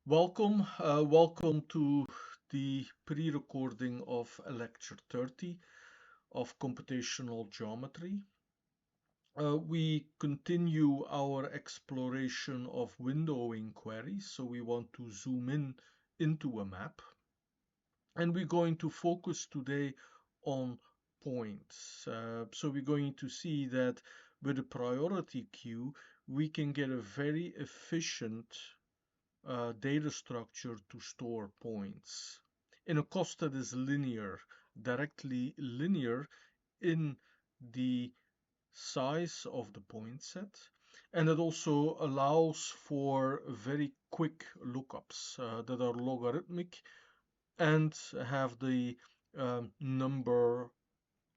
Welcome to the pre-recording of lecture 30 of computational geometry. We continue our exploration of windowing queries, so we want to zoom in into a map, and we're going to focus today on points. So we're going to see that with a priority queue, we can get a very efficient data structure to store points in a cost that is linear, directly linear in the size of the point set. And it also allows for very quick lookups that are logarithmic and have the number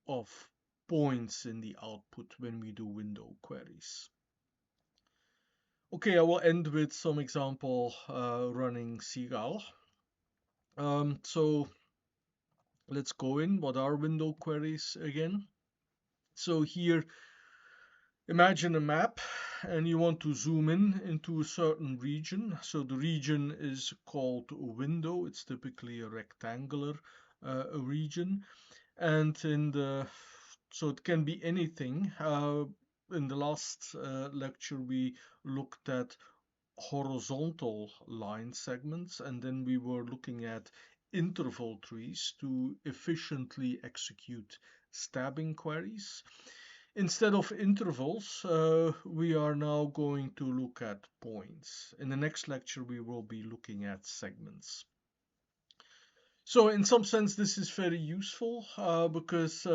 of points in the output when we do window queries. Okay, I will end with some example running Seagull. So let's go in. What are window queries again? So here, imagine a map and you want to zoom in into a certain region. So the region is called a window. It's typically a rectangular region. And so it can be anything. In the last lecture, we looked at horizontal line segments, and then we were looking at interval trees to efficiently execute stabbing queries. Instead of intervals, we are now going to look at points. In the next lecture, we will be looking at segments. So in some sense, this is very useful because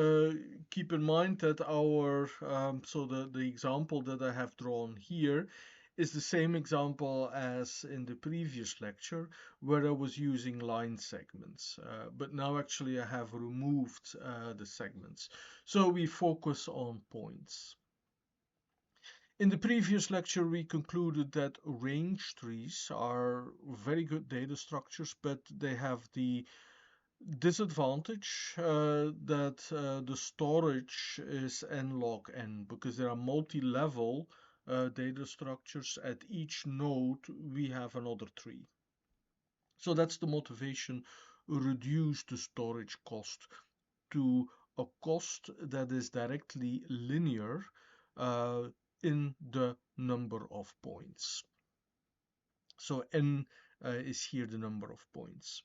keep in mind that the example that I have drawn here is the same example as in the previous lecture where I was using line segments. But now actually I have removed the segments. So we focus on points. In the previous lecture, we concluded that range trees are very good data structures, but they have the disadvantage that the storage is n log n because there are multi-level data structures. At each node we have another tree. So that's the motivation: reduce the storage cost to a cost that is directly linear in the number of points. So n is here the number of points.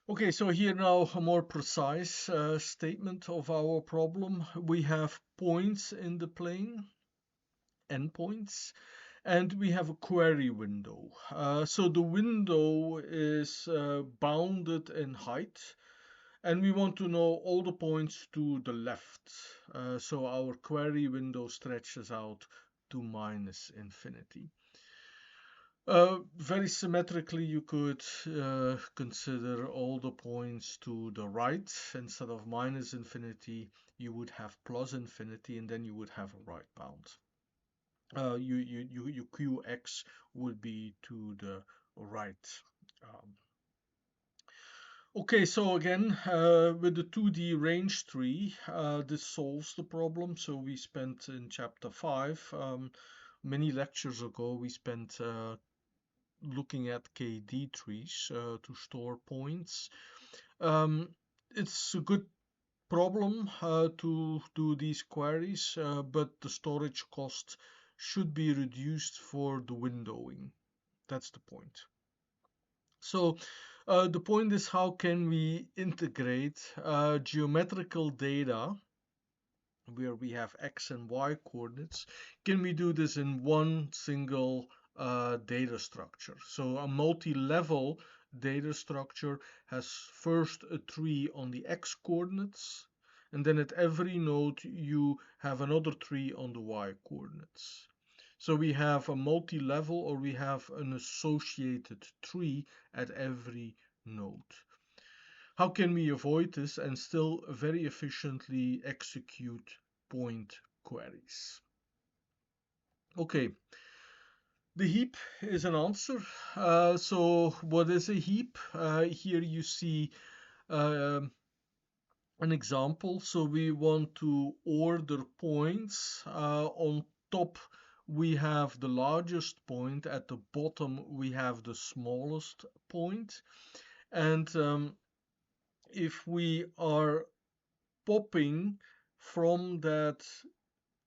Okay, so here now a more precise statement of our problem. We have points in the plane, endpoints, and we have a query window. So the window is bounded in height, and we want to know all the points to the left. So our query window stretches out to minus infinity. Very symmetrically, you could consider all the points to the right. Instead of minus infinity, you would have plus infinity, and then you would have a right bound. Your qx would be to the right. Okay, so again, with the 2D range tree, this solves the problem. So we spent in chapter 5, many lectures ago, we spent looking at KD trees to store points. It's a good problem to do these queries, but the storage cost should be reduced for the windowing. That's the point. So the point is, how can we integrate geometrical data where we have x and y coordinates? Can we do this in one single data structure? So a multi-level data structure has first a tree on the x coordinates, and then at every node you have another tree on the y coordinates. So we have a multi-level, or we have an associated tree at every node. How can we avoid this and still very efficiently execute point queries? Okay, the heap is an answer. So what is a heap? Here you see an example. So we want to order points on top we have the largest point. At the bottom, we have the smallest point. And if we are popping from that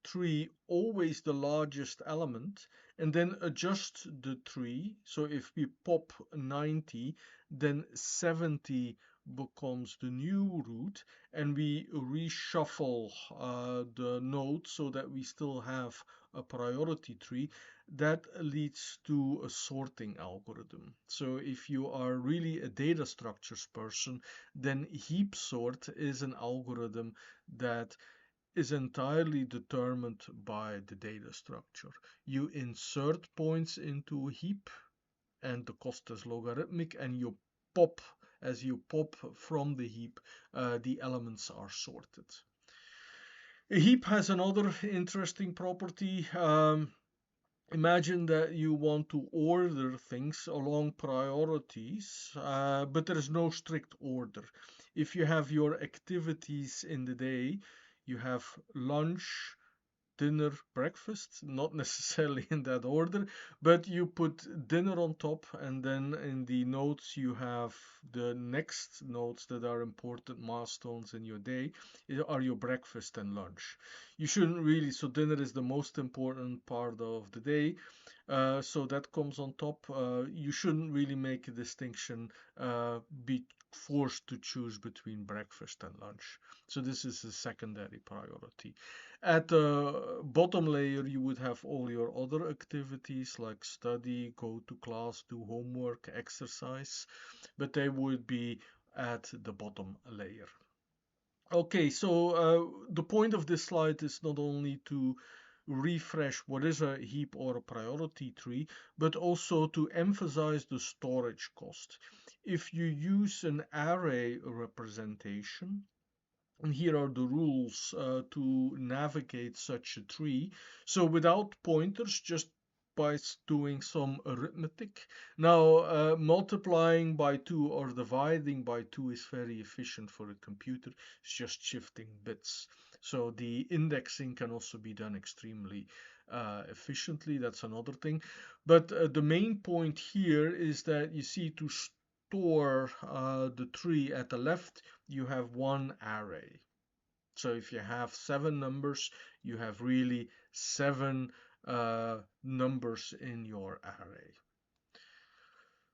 tree always the largest element and then adjust the tree. So if we pop 90, then 70 becomes the new root, and we reshuffle the nodes so that we still have a priority tree. That leads to a sorting algorithm. So if you are really a data structures person, then heap sort is an algorithm that is entirely determined by the data structure. You insert points into a heap and the cost is logarithmic, and you pop, as you pop from the heap, the elements are sorted. A heap has another interesting property. Imagine that you want to order things along priorities, but there is no strict order. If you have your activities in the day, you have lunch, dinner, breakfast, not necessarily in that order, but you put dinner on top, and then in the notes you have the next notes that are important milestones in your day are your breakfast and lunch. You shouldn't really, so dinner is the most important part of the day. So that comes on top. You shouldn't really make a distinction, be forced to choose between breakfast and lunch. So this is a secondary priority. At the bottom layer, you would have all your other activities like study, go to class, do homework, exercise, but they would be at the bottom layer. Okay, so the point of this slide is not only to refresh what is a heap or a priority tree, but also to emphasize the storage cost. If you use an array representation, and here are the rules to navigate such a tree. So without pointers, just by doing some arithmetic. Now, multiplying by 2 or dividing by 2 is very efficient for a computer. It's just shifting bits. So the indexing can also be done extremely efficiently. That's another thing. But the main point here is that you see, to store the tree at the left, you have one array. So if you have 7 numbers, you have really 7 numbers in your array.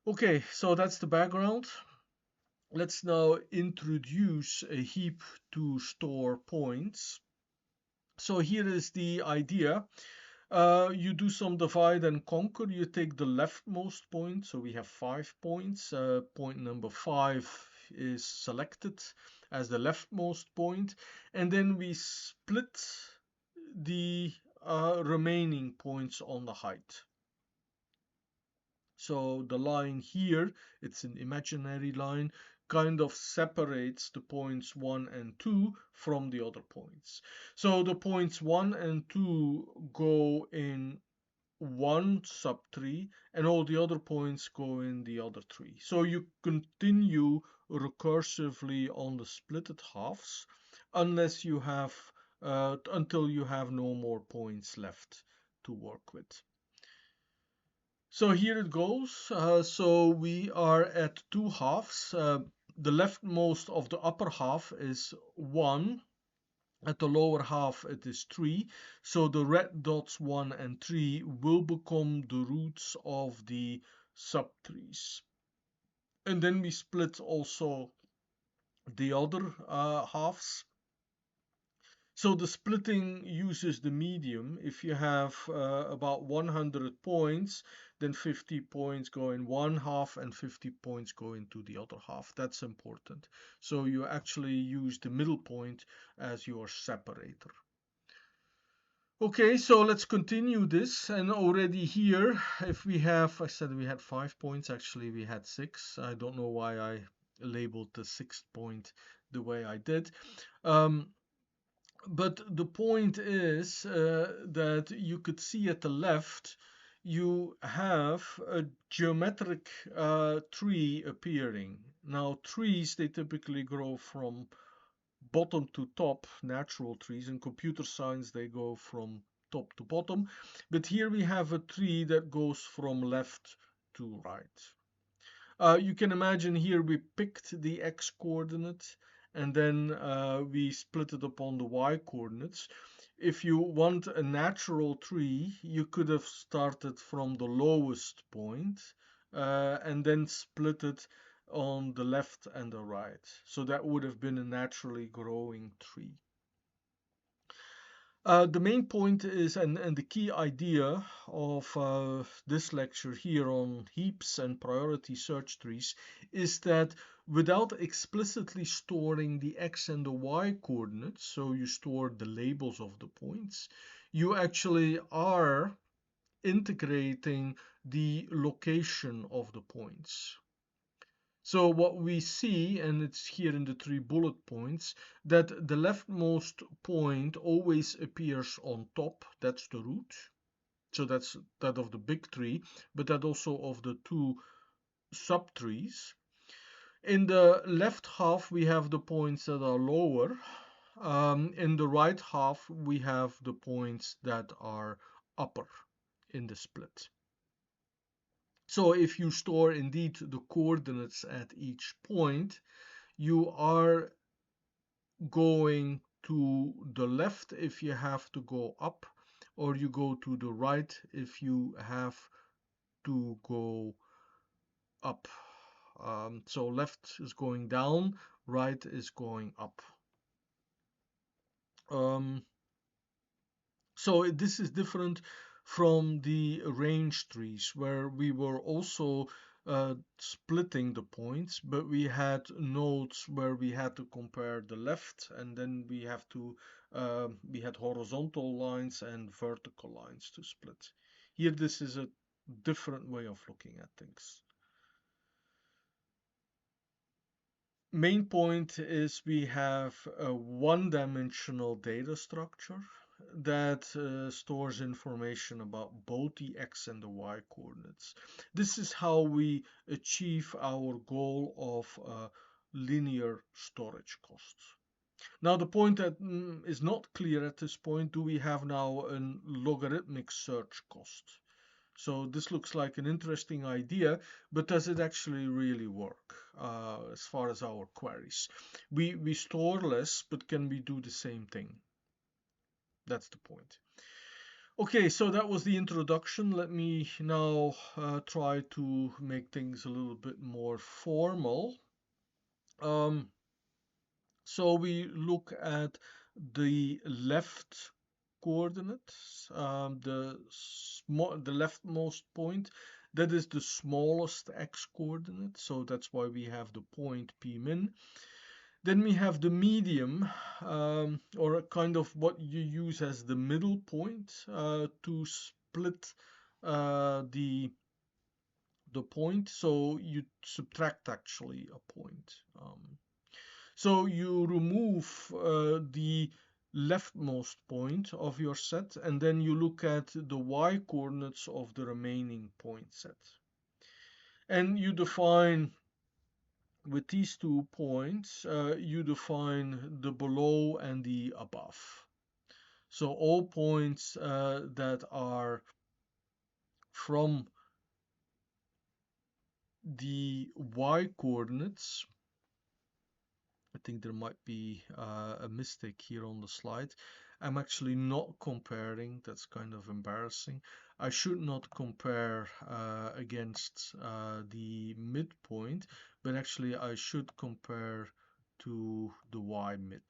Okay, so that's the background. Let's now introduce a heap to store points. So here is the idea. You do some divide and conquer. You take the leftmost point. So we have 5 points. Point number 5 is selected as the leftmost point. And then we split the remaining points on the height. So the line here, it's an imaginary line, kind of separates the points 1 and 2 from the other points. So the points 1 and 2 go in one subtree, and all the other points go in the other tree. So you continue recursively on the splitted halves unless you have until you have no more points left to work with. So here it goes. So we are at 2 halves. The leftmost of the upper half is 1. At the lower half it is 3. So the red dots 1 and 3 will become the roots of the subtrees. And then we split also the other halves. So the splitting uses the medium. If you have about 100 points, then 50 points go in one half and 50 points go into the other half. That's important. So you actually use the middle point as your separator. Okay, so let's continue this. And already here, if we have, I said we had 5 points, actually we had 6. I don't know why I labeled the 6th point the way I did. But the point is that you could see at the left, you have a geometric tree appearing. Now, trees, they typically grow from bottom to top, natural trees. In computer science, they go from top to bottom. But here we have a tree that goes from left to right. You can imagine here we picked the x coordinate and then we split it upon the y coordinates. If you want a natural tree, you could have started from the lowest point and then split it on the left and the right. So that would have been a naturally growing tree. The main point is, and the key idea of this lecture here on heaps and priority search trees is that without explicitly storing the x and the y coordinates, so you store the labels of the points, you actually are integrating the location of the points. So what we see, and it's here in the 3 bullet points, that the leftmost point always appears on top. That's the root. So that's that of the big tree, but that also of the 2 subtrees. In the left half, we have the points that are lower. In the right half, we have the points that are upper in the split. So if you store indeed the coordinates at each point, you are going to the left if you have to go up, or you go to the right if you have to go up. So left is going down, right is going up. So this is different from the range trees where we were also splitting the points, but we had nodes where we had to compare the left, and then we had horizontal lines and vertical lines to split. Here, this is a different way of looking at things. Main point is we have a one-dimensional data structure that stores information about both the x and the y coordinates. This is how we achieve our goal of linear storage costs. Now the point that is not clear at this point, do we have now a logarithmic search cost? So this looks like an interesting idea, but does it actually really work as far as our queries? We store less, but can we do the same thing? That's the point. Okay, so that was the introduction. Let me now try to make things a little bit more formal. So we look at the left coordinates, the leftmost point. That is the smallest x coordinate, so that's why we have the point p min. Then we have the medium, or a kind of what you use as the middle point to split the point. So you subtract actually a point. So you remove the leftmost point of your set, and then you look at the y coordinates of the remaining point set. And you define, with these 2 points, you define the below and the above. So all points that are from the y coordinates, I think there might be a mistake here on the slide. I'm actually not comparing. That's kind of embarrassing. I should not compare against the midpoint, but actually I should compare to the y mid.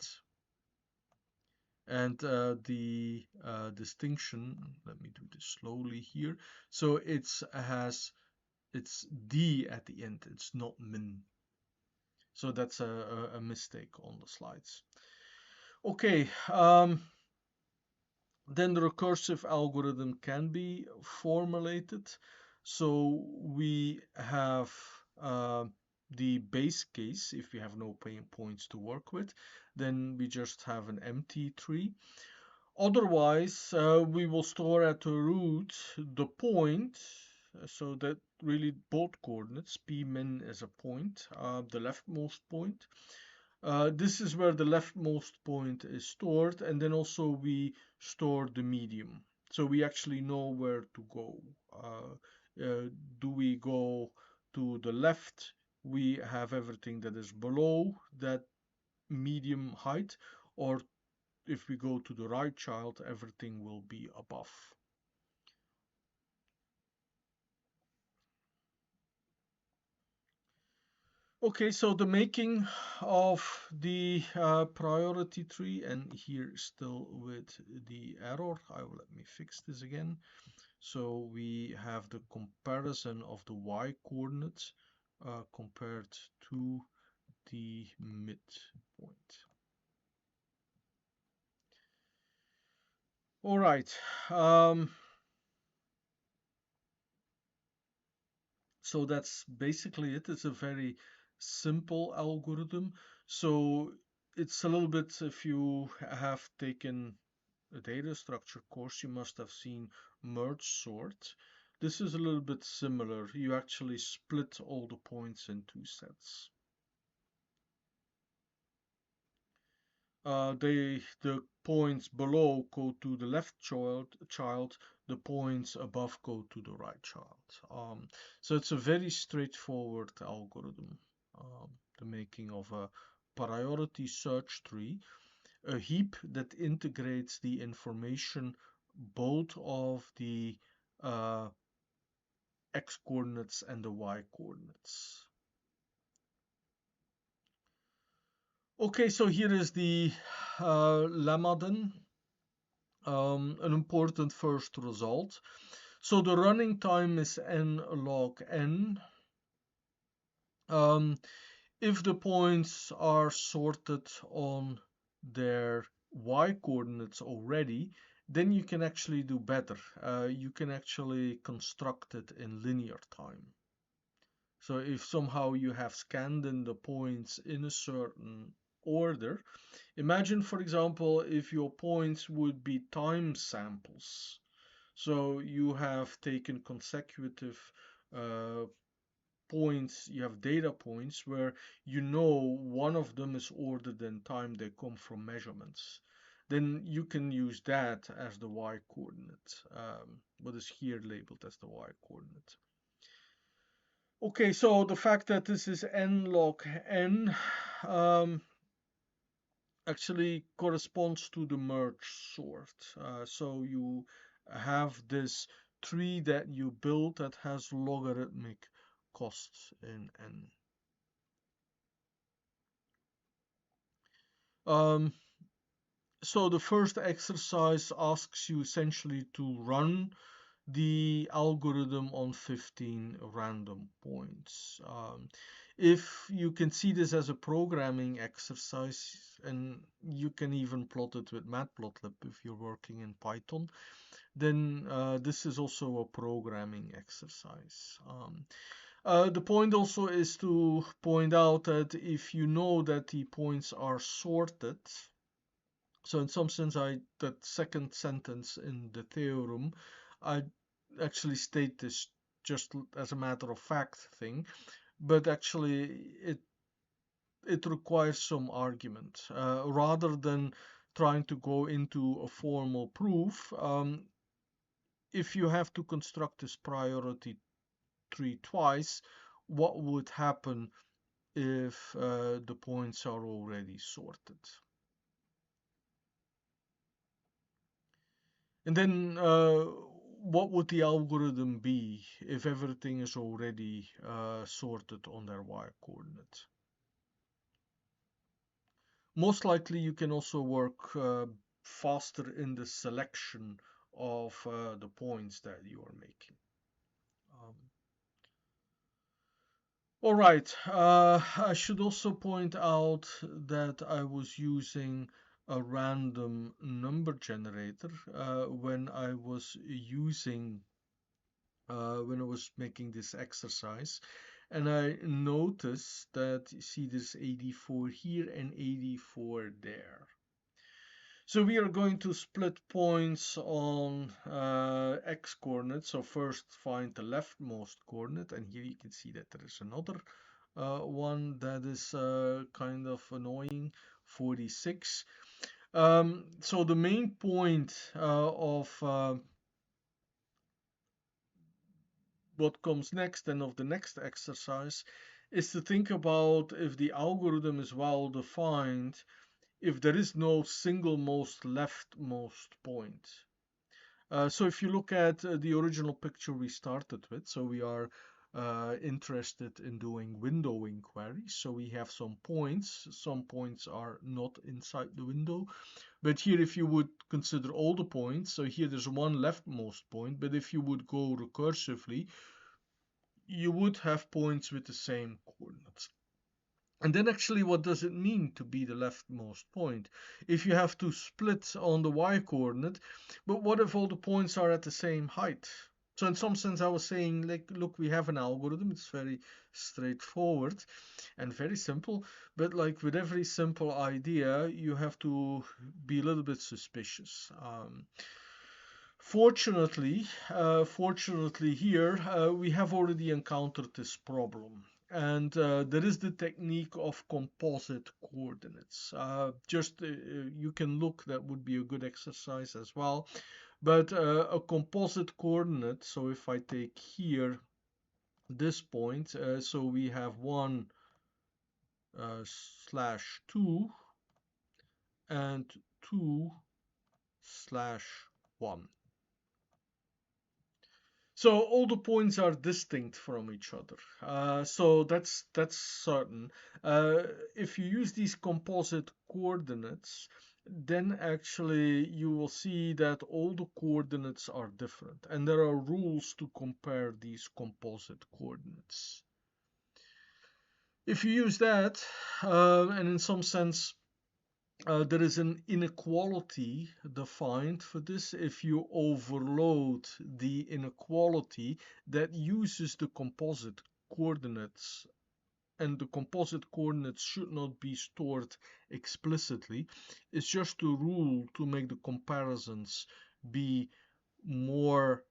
And the distinction, let me do this slowly here. So it's D at the end. It's not min. So that's a mistake on the slides. Okay, then the recursive algorithm can be formulated. So we have the base case. If we have no points to work with, then we just have an empty tree. Otherwise, we will store at the root the point, so that really both coordinates, p min is a point, the leftmost point. This is where the leftmost point is stored, and then also we store the medium. So we actually know where to go. Do we go to the left? We have everything that is below that medium height, or if we go to the right child, everything will be above. Okay, so the making of the priority tree, and here still with the error, let me fix this again. So we have the comparison of the y coordinates compared to the midpoint. All right. So that's basically it. It's a very simple algorithm. So it's a little bit, if you have taken a data structure course, you must have seen merge sort. This is a little bit similar. You actually split all the points in two sets. The points below go to the left child, the points above go to the right child. So it's a very straightforward algorithm, the making of a priority search tree, a heap that integrates the information both of the uh, x coordinates and the y coordinates. Okay, so here is the lemma then. An important first result. So the running time is n log n. Um, if the points are sorted on their y coordinates already, then you can actually do better. You can actually construct it in linear time. So if somehow you have scanned in the points in a certain order, imagine, for example, if your points would be time samples. So you have taken consecutive uh, points, you have data points where you know one of them is ordered in time, they come from measurements. Then you can use that as the y coordinate, what is here labeled as the y coordinate. Okay, so the fact that this is n log n um, actually corresponds to the merge sort. So you have this tree that you build that has logarithmic costs in n. Um, so the first exercise asks you essentially to run the algorithm on 15 random points. If you can see this as a programming exercise, and you can even plot it with Matplotlib if you're working in Python, then this is also a programming exercise. The point also is to point out that if you know that the points are sorted, so in some sense, that second sentence in the theorem, I actually state this just as a matter of fact thing, but actually it requires some argument rather than trying to go into a formal proof. If you have to construct this priority tree twice, what would happen if the points are already sorted? And then what would the algorithm be if everything is already sorted on their y coordinate? Most likely you can also work faster in the selection of the points that you are making. Um, all right, I should also point out that I was using a random number generator when I was making this exercise, and I noticed that you see this 84 here and 84 there. So we are going to split points on x coordinates. So first find the leftmost coordinate, and here you can see that there is another one that is kind of annoying, 46. So the main point of what comes next and of the next exercise is to think about if the algorithm is well defined, if there is no single most leftmost point. So if you look at the original picture we started with, so we are interested in doing windowing queries. So we have some points are not inside the window. But here, if you would consider all the points, so here there's one leftmost point, but if you would go recursively, you would have points with the same coordinates. And then actually, what does it mean to be the leftmost point? If you have to split on the y-coordinate, but what if all the points are at the same height? So in some sense, I was saying, like, look, we have an algorithm. It's very straightforward and very simple. But like with every simple idea, you have to be a little bit suspicious. Fortunately here we have already encountered this problem. And there is the technique of composite coordinates. You can look, that would be a good exercise as well. But a composite coordinate, so if I take here this point, so we have 1 slash 2 and 2 slash 1. So all the points are distinct from each other. So that's certain. If you use these composite coordinates, then actually you will see that all the coordinates are different, and there are rules to compare these composite coordinates. If you use that, and in some sense there is an inequality defined for this. If you overload the inequality that uses the composite coordinates, and the composite coordinates should not be stored explicitly, it's just a rule to make the comparisons be more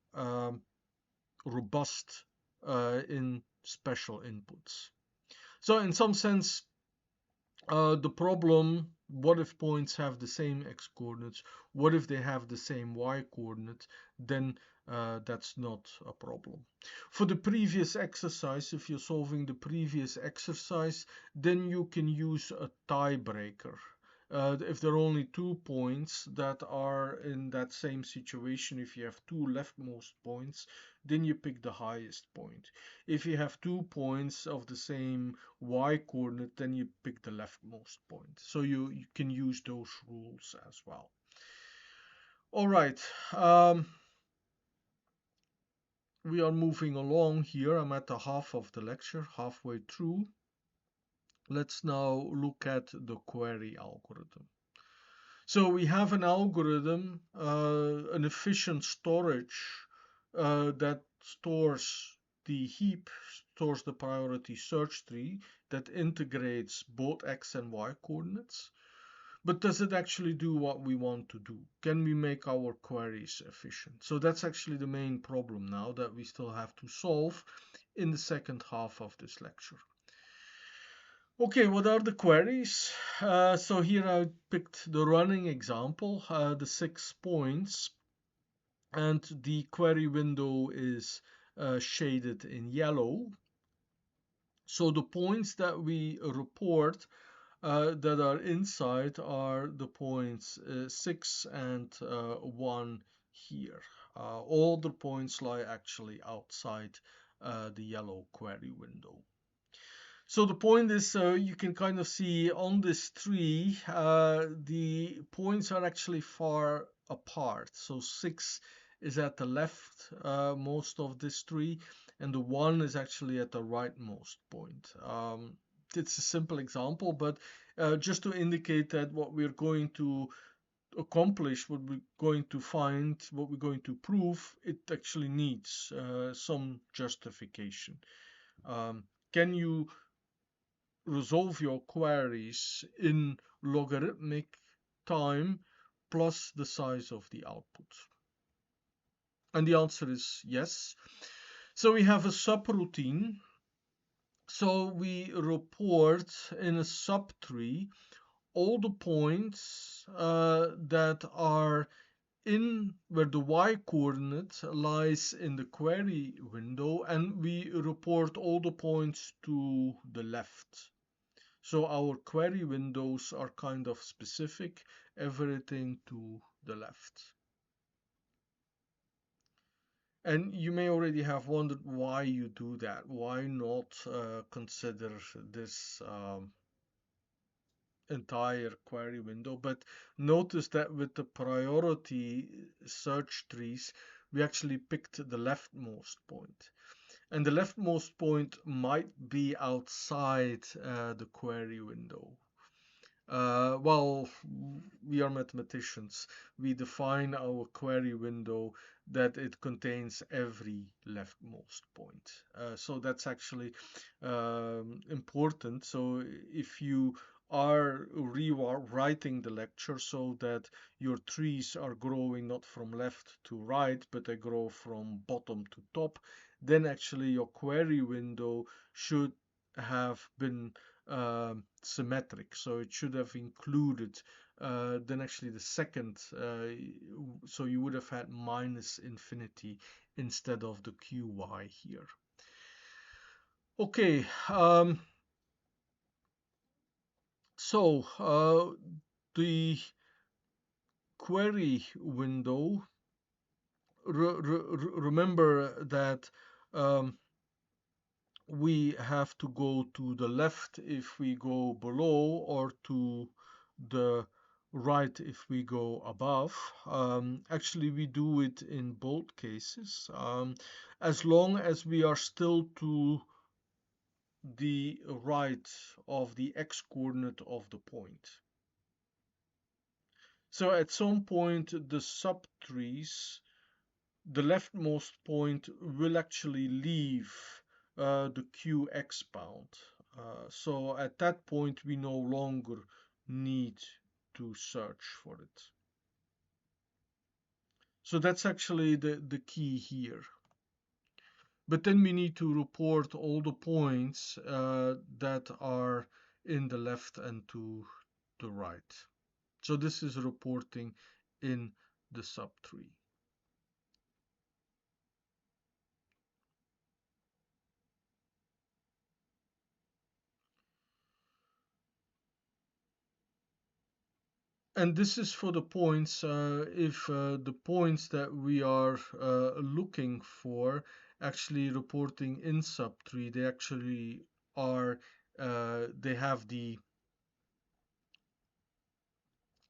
robust in special inputs. So in some sense, the problem, what if points have the same x coordinates? What if they have the same y coordinate? Then that's not a problem. For the previous exercise, if you're solving the previous exercise, then you can use a tiebreaker. If there are only 2 points that are in that same situation, if you have 2 leftmost points, then you pick the highest point. If you have 2 points of the same y-coordinate, then you pick the leftmost point. So you can use those rules as well. All right. We are moving along here. I'm at the half of the lecture, halfway through. Let's now look at the query algorithm. So we have an algorithm, an efficient storage that stores the heap, stores the priority search tree that integrates both x and y coordinates. But does it actually do what we want to do? Can we make our queries efficient? So that's actually the main problem now that we still have to solve in the second half of this lecture. Okay, what are the queries? So here I picked the running example, the 6 points, and the query window is shaded in yellow. So the points that we report that are inside are the points 6 and 1 here. All the points lie actually outside the yellow query window. So the point is, you can kind of see on this tree, the points are actually far apart. So 6 is at the left most of this tree, and the 1 is actually at the rightmost point. It's a simple example, but just to indicate that what we're going to accomplish, what we're going to find, what we're going to prove, it actually needs some justification. Can you resolve your queries in logarithmic time plus the size of the output? And the answer is yes. So we have a subroutine. So we report in a subtree all the points that are in where the y coordinate lies in the query window, and we report all the points to the left. So our query windows are kind of specific, everything to the left. And you may already have wondered why you do that. Why not consider this entire query window? But notice that with the priority search trees, we actually picked the leftmost point. And the leftmost point might be outside the query window. Well, we are mathematicians. We define our query window that it contains every leftmost point. So that's actually important. So if you are rewriting the lecture so that your trees are growing not from left to right, but they grow from bottom to top, then actually your query window should have been symmetric. So it should have included then actually the second, so you would have had minus infinity instead of the qy here. Okay, so the query window, remember that um, we have to go to the left if we go below, or to the right if we go above. Actually, we do it in both cases, as long as we are still to the right of the x-coordinate of the point. So at some point, the subtrees, the leftmost point will actually leave the qx bound. So at that point, we no longer need to search for it. So that's actually the key here. But then we need to report all the points that are in the left and to the right. So this is reporting in the subtree. And this is for the points, if the points that we are looking for actually reporting in subtree, they actually are, they have the,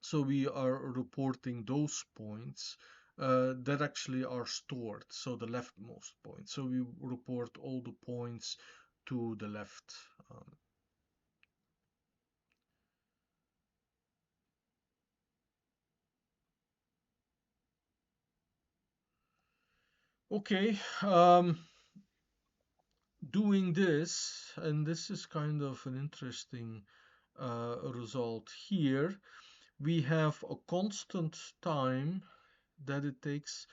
so we are reporting those points that actually are stored, so the leftmost point. So we report all the points to the left. Okay, doing this, and this is kind of an interesting result here. We have a constant time that it takes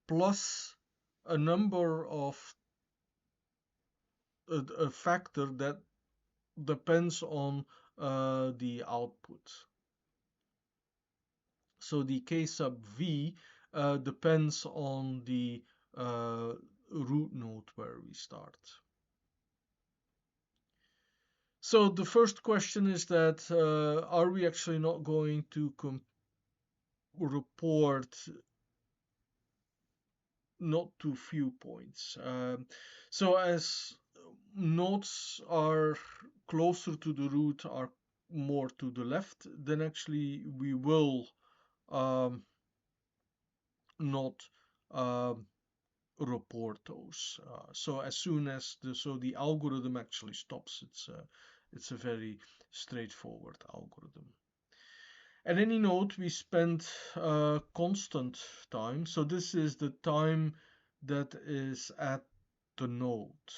plus a number of a factor that depends on the output. So the k sub v depends on the root node where we start. So the first question is that are we actually not going to report not too few points? So as nodes are closer to the root, are more to the left, then actually we will not um, report those. So as soon as the algorithm actually stops, it's a very straightforward algorithm. At any node, we spend constant time. So this is the time that is at the node.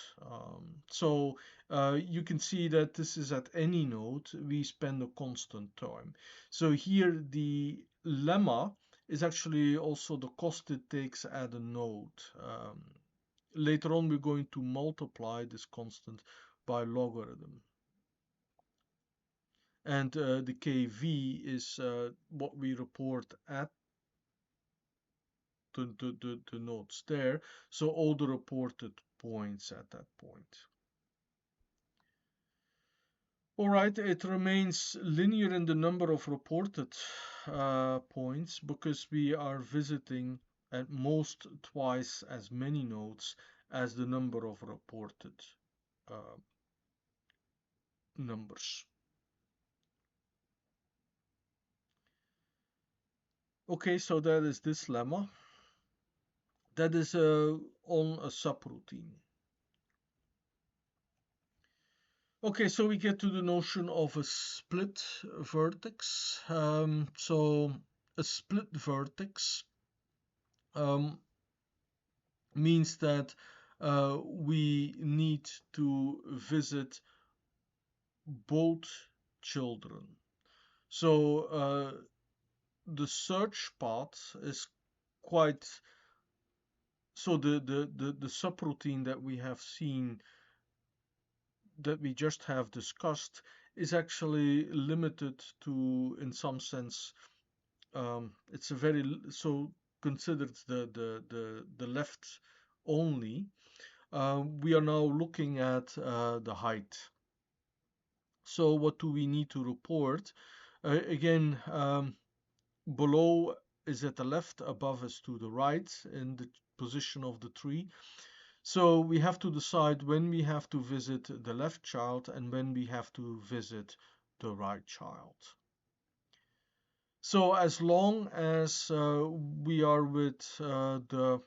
So you can see that this is at any node, we spend a constant time. So here the lemma is actually also the cost it takes at a node. Later on, we're going to multiply this constant by logarithm. And the kv is what we report at the nodes there. So all the reported points at that point. All right, it remains linear in the number of reported points because we are visiting at most twice as many nodes as the number of reported uh, numbers. Okay, so that is this lemma. That is on a subroutine. Okay, so we get to the notion of a split vertex. So a split vertex um, means that we need to visit both children. So the search path is quite so the subroutine that we have seen that we just have discussed is actually limited to, in some sense, it's a very so considered the left only. We are now looking at the height. So what do we need to report? Again, below is at the left, above is to the right in the position of the tree. So we have to decide when we have to visit the left child and when we have to visit the right child. So as long as we are with the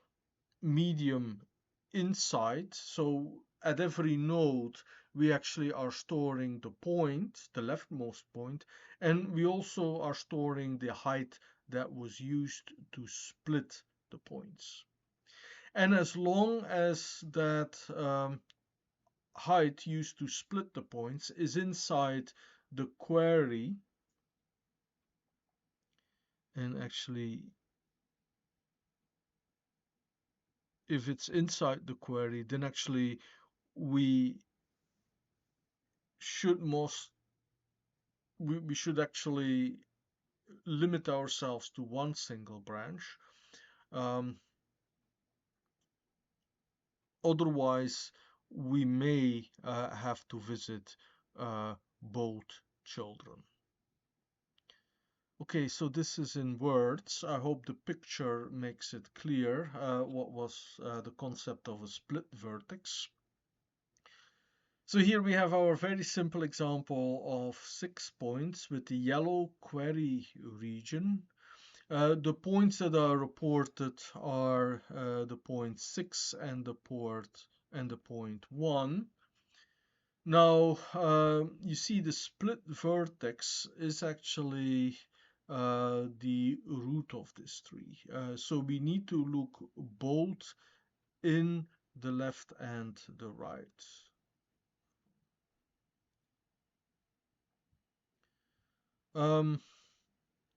medium inside, so at every node we actually are storing the point, the leftmost point, and we also are storing the height that was used to split the points. And as long as that height used to split the points is inside the query, and actually if it's inside the query, then actually we should most we should actually limit ourselves to one single branch. Um, Otherwise, we may have to visit both children. Okay, so this is in words. I hope the picture makes it clear what was the concept of a split vertex. So here we have our very simple example of 6 points with the yellow query region. The points that are reported are the point 6 and the point 1. Now, you see the split vertex is actually the root of this tree. So we need to look both in the left and the right.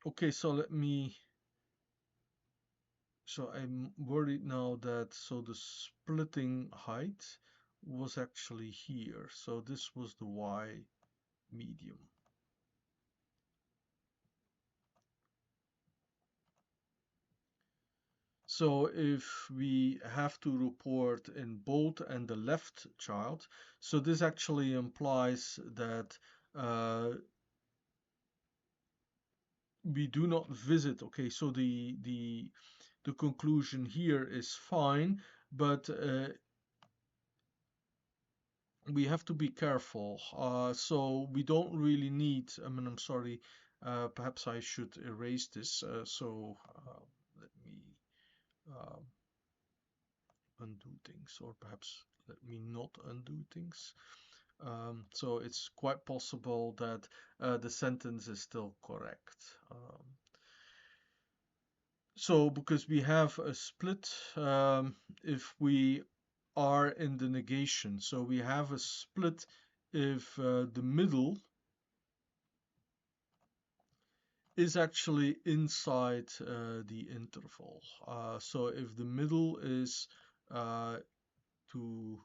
Okay, so I'm worried now that so the splitting height was actually here. So this was the Y medium. So if we have to report in both and the left child, so this actually implies that we do not visit. Okay, so the conclusion here is fine, but we have to be careful. So we don't really need, I mean, I'm sorry, perhaps I should erase this. Let me uh, undo things, or perhaps let me not undo things. So it's quite possible that the sentence is still correct. So because we have a split, if we are in the negation. So we have a split if the middle is actually inside the interval. So if the middle is to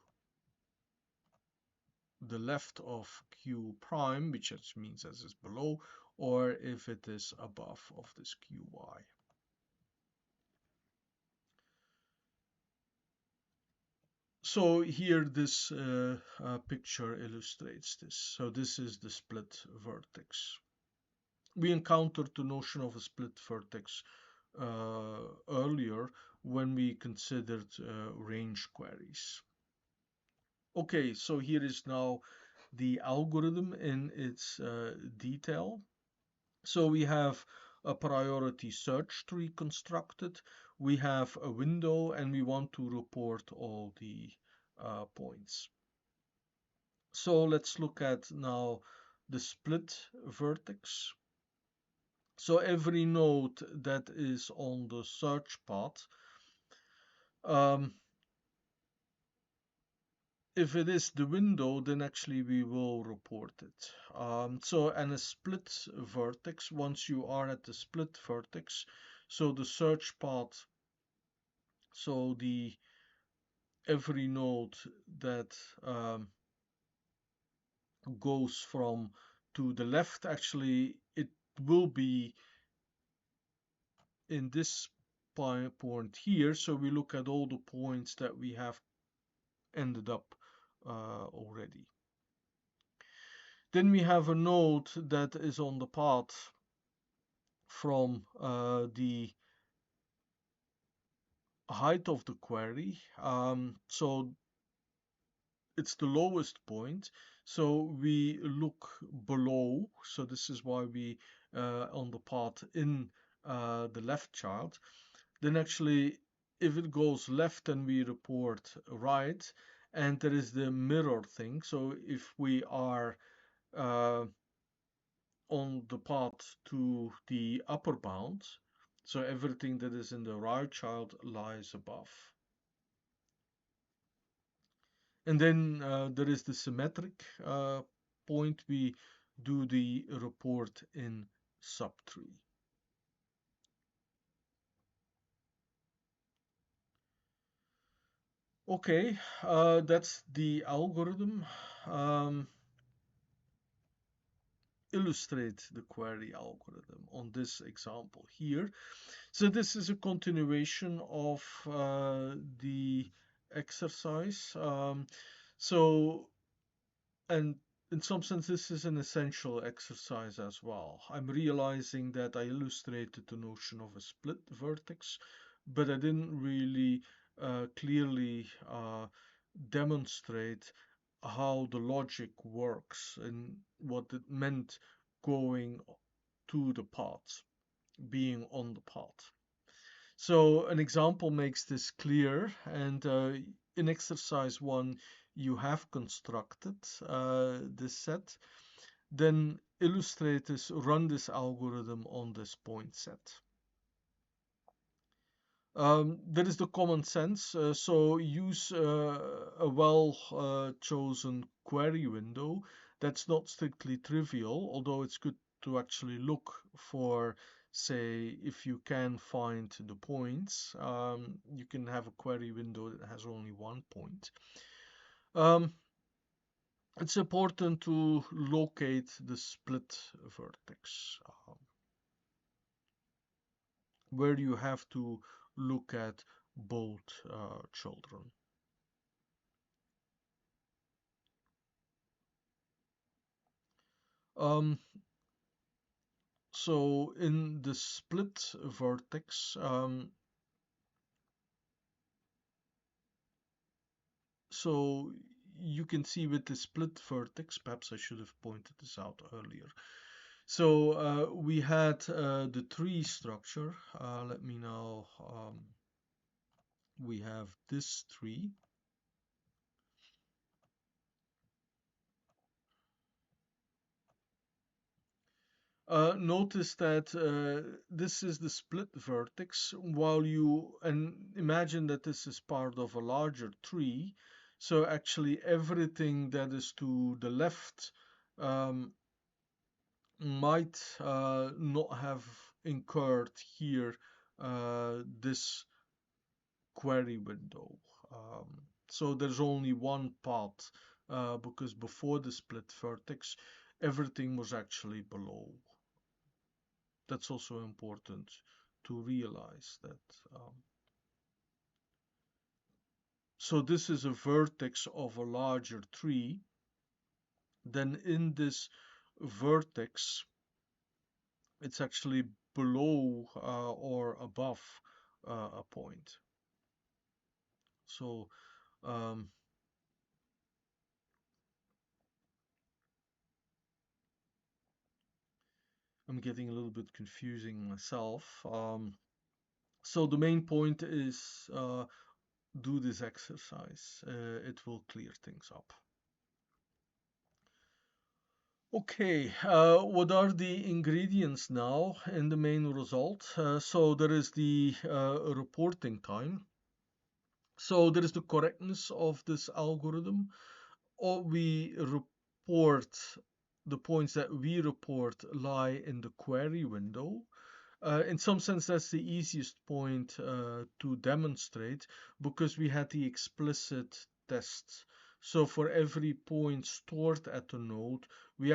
the left of q prime, which just means as is below, or if it is above of this qy. So here this picture illustrates this. So this is the split vertex. We encountered the notion of a split vertex earlier when we considered range queries. Okay, so here is now the algorithm in its detail. So we have a priority search tree constructed, we have a window, and we want to report all the points. So let's look at now the split vertex. So every node that is on the search path, um, if it is the window, then actually we will report it. And a split vertex, once you are at the split vertex, so the search path, so the every node that goes from to the left, actually it will be in this point here. So we look at all the points that we have ended up already. Then we have a node that is on the path from the height of the query. So it's the lowest point. So we look below. So this is why we on the path in the left child. Then actually, if it goes left, then we report right. And there is the mirror thing. So if we are uh, on the path to the upper bound, so everything that is in the right child lies above. And then there is the symmetric point. We do the report in subtree. Okay, that's the algorithm. Um, illustrate the query algorithm on this example here. So this is a continuation of the exercise. So And in some sense, this is an essential exercise as well. I'm realizing that I illustrated the notion of a split vertex, but I didn't really clearly demonstrate how the logic works and what it meant going to the path, being on the path. So an example makes this clear, and in exercise 1, you have constructed this set. Then illustrators run this algorithm on this point set. There is the common sense, so use a well chosen query window. That's not strictly trivial, although it's good to actually look for, say, if you can find the points. You can have a query window that has only one point. Um, it's important to locate the split vertex, where you have to look at both children. Um, so in the split vertex, so you can see with the split vertex, perhaps I should have pointed this out earlier. So we had the tree structure. Let me now, we have this tree. Notice that this is the split vertex, while and imagine that this is part of a larger tree. So actually everything that is to the left um, might not have incurred here this query window. So there's only one path because before the split vertex, everything was actually below. That's also important to realize that. So this is a vertex of a larger tree. Then in this vertex, it's actually below or above a point. So um, I'm getting a little bit confusing myself. So the main point is do this exercise. It will clear things up. Okay, what are the ingredients now in the main result? So there is the reporting time. So there is the correctness of this algorithm. Or we report the points that we report lie in the query window. In some sense, that's the easiest point to demonstrate because we had the explicit tests. So for every point stored at the node, we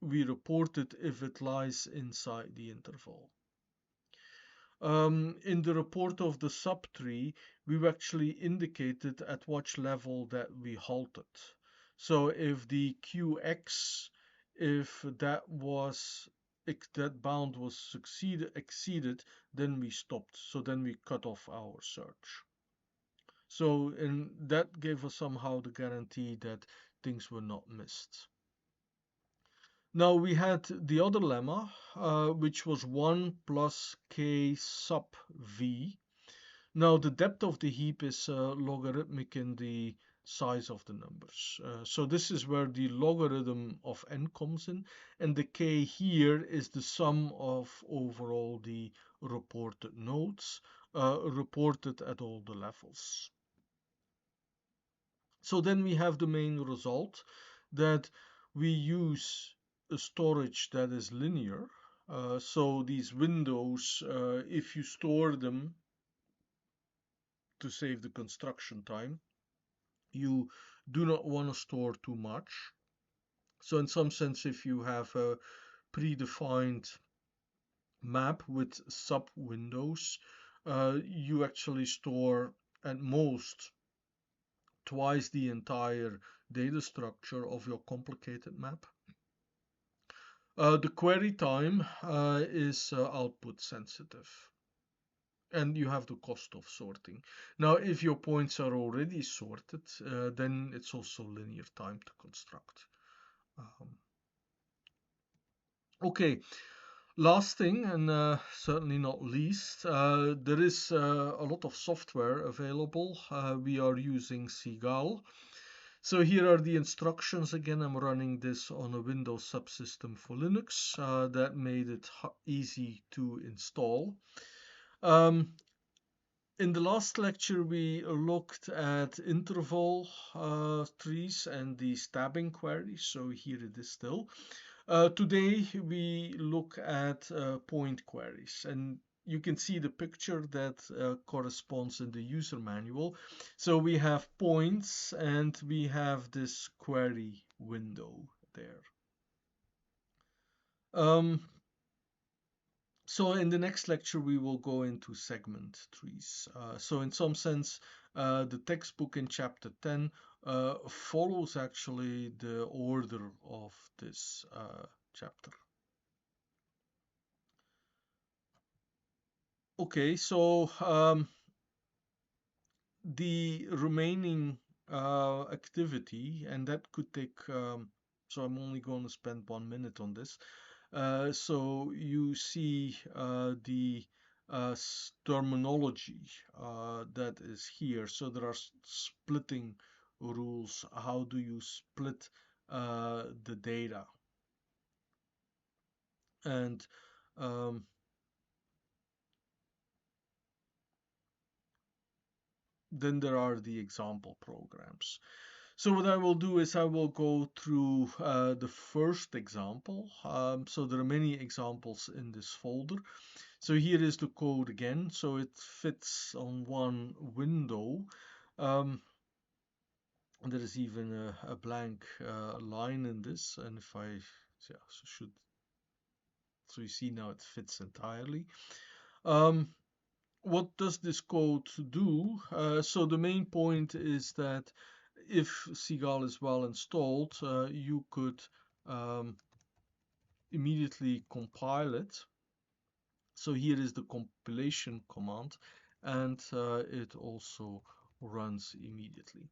report it if it lies inside the interval. In the report of the subtree, we've actually indicated at which level that we halted. So if the QX, if that bound was exceeded, then we stopped. So then we cut off our search. So and that gave us somehow the guarantee that things were not missed. Now we had the other lemma, which was 1 plus k sub v. Now the depth of the heap is logarithmic in the size of the numbers. So this is where the logarithm of n comes in, and the k here is the sum of overall the reported nodes, reported at all the levels. So then we have the main result that we use a storage that is linear. So these windows, if you store them to save the construction time, you do not want to store too much. So in some sense, if you have a predefined map with sub windows, you actually store at most twice the entire data structure of your complicated map. The query time is output sensitive. And you have the cost of sorting. Now, if your points are already sorted, then it's also linear time to construct. Okay, last thing, and certainly not least, there is a lot of software available. We are using Seagull. So here are the instructions. Again, I'm running this on a Windows subsystem for Linux that made it easy to install. In the last lecture, we looked at interval trees and the stabbing query. So here it is still. Today, we look at point queries. And you can see the picture that corresponds in the user manual. So we have points and we have this query window there. Um, So in the next lecture, we will go into segment trees. So in some sense, the textbook in chapter 10 follows actually the order of this chapter. Okay, so the remaining activity, and that could take, so I'm only going to spend 1 minute on this. So you see the terminology that is here. So there are splitting rules. How do you split the data? And um, then there are the example programs. So what I will do is I will go through the first example. So there are many examples in this folder. So here is the code again. So it fits on one window. There is even a blank line in this. And if I, yeah, so you see now it fits entirely. what does this code do? So the main point is that if Seagull is well installed, you could um, immediately compile it. So here is the compilation command, and it also runs immediately.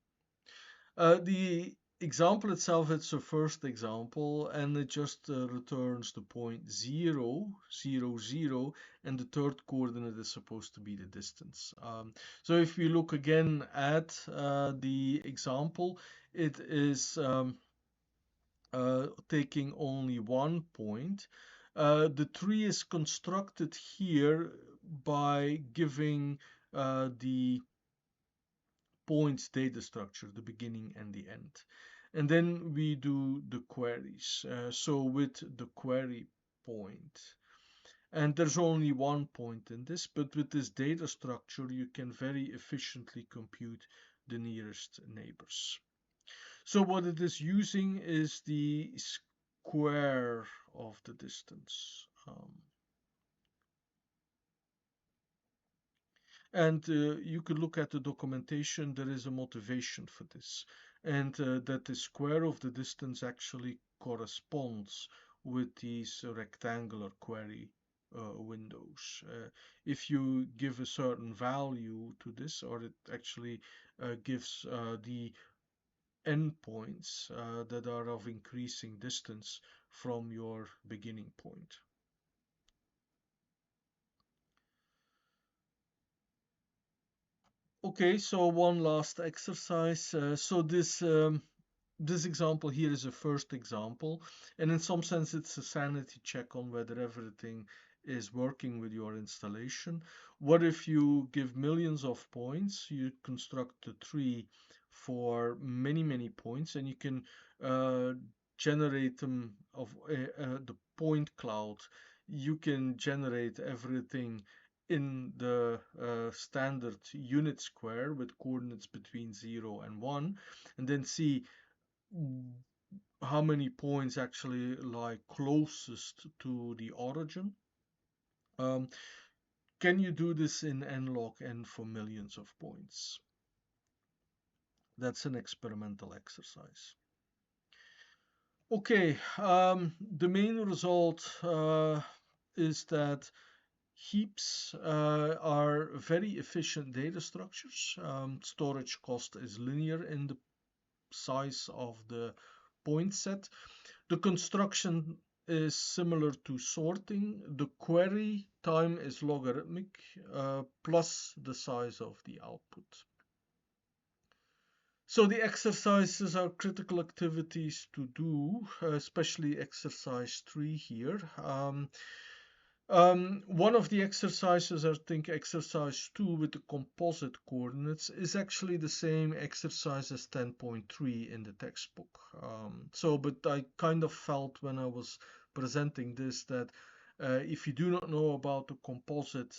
The example itself, it's a first example, and it just returns the point 0, 0, 0, and the third coordinate is supposed to be the distance. So if we look again at the example, it is taking only one point. The tree is constructed here by giving the points data structure, the beginning and the end. And then we do the queries. So with the query point, and there's only one point in this, but with this data structure, you can very efficiently compute the nearest neighbors. So what it is using is the square of the distance. And you could look at the documentation, there is a motivation for this. And that the square of the distance actually corresponds with these rectangular query windows. If you give a certain value to this, or it actually gives the endpoints that are of increasing distance from your beginning point. Okay, so one last exercise. So this example here is a first example, and in some sense it's a sanity check on whether everything is working with your installation. What if you give millions of points? You construct a tree for many, many points, and you can uh, generate them of the point cloud. You can generate everything in the standard unit square with coordinates between 0 and 1, and then see how many points actually lie closest to the origin. Um, can you do this in n log n for millions of points? That's an experimental exercise. Okay, the main result is that heaps are very efficient data structures. Storage cost is linear in the size of the point set. The construction is similar to sorting. The query time is logarithmic plus the size of the output. So the exercises are critical activities to do, especially exercise 3 here. One of the exercises, I think exercise 2 with the composite coordinates, is actually the same exercise as 10.3 in the textbook. But I kind of felt when I was presenting this that if you do not know about the composite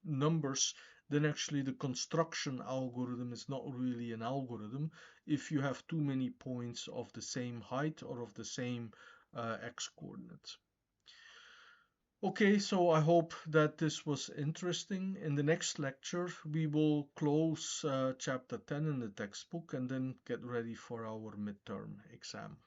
numbers, then actually the construction algorithm is not really an algorithm if you have too many points of the same height or of the same x coordinate. Okay, so I hope that this was interesting. In the next lecture, we will close chapter 10 in the textbook and then get ready for our midterm exam.